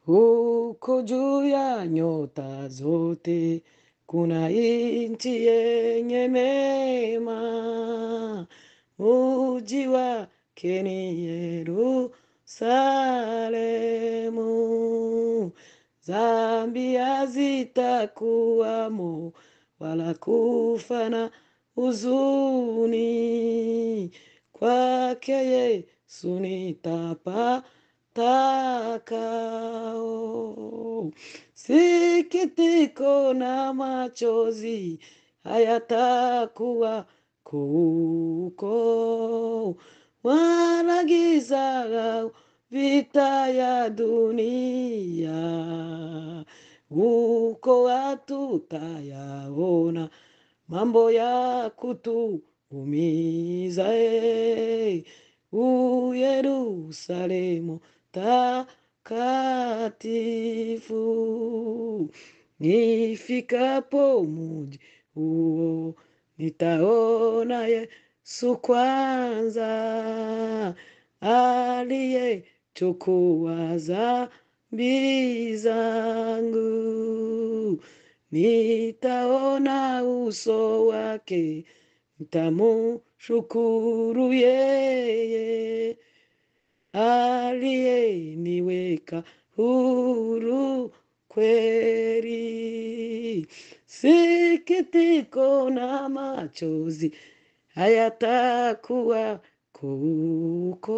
Huko juu ya nyota zote kuna nchi yenye mema, mji wake ni Yerusalemu. Dhambi hazitakuwamo wala kufa na huzuni, kwake Yesu takao. Sikitiko na machozi hayatakuwa huko, wala giza vita ya dunia. Huko hatutayaona mambo ya kutuumiza. Yerusalemu takatifu. Nifikapo mji huo nitaona Yesu kwanza, aliyechukua dhambi zangu. Nitaona uso wake, nitamshukuru yeye aliyeniweka huru kweli. Sikitiko na machozi hayatakuwa huko,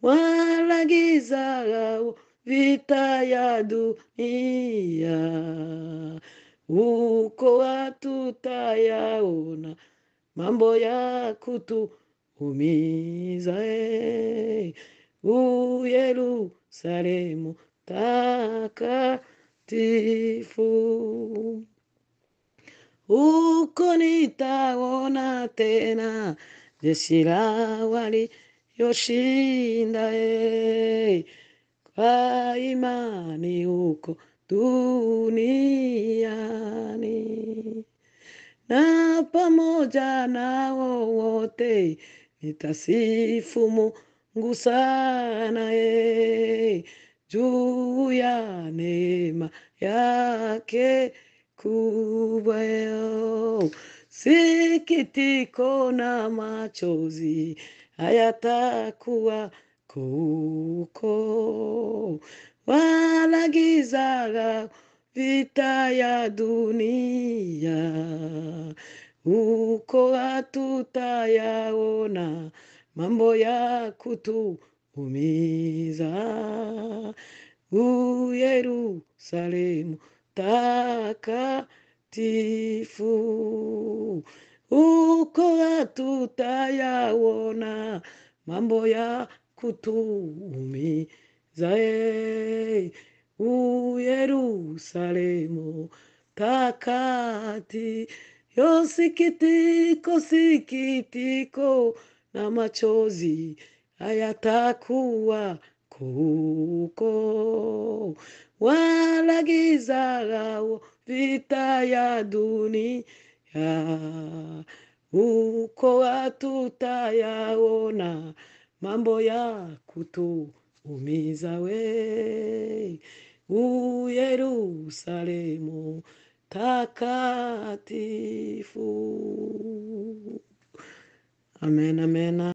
wala giza vita ya dunia. Huko hatutayaona mambo ya kutuumiza. Yerusalemu takatifu. Huko nitaona tena jeshi la walioshinda, kwa imani huko duniani. Na pamoja nao wote nitasifu Mungu sana, juu ya neema yake kubwa. Sikitiko na machozi hayatakuwa huko, wala giza vita ya dunia. Huko hatutayaona mambo ya kutuumiza. Yerusalemu takatifu. Huko hatutayaona mambo ya kutuumiza. Yerusalemu takatifu. Sikitiko, sikitiko na machozi hayatakuwa huko, wala giza vita ya dunia. Huko hatutayaona mambo ya kutuumiza. Yerusalemu takatifu. Amen, amen.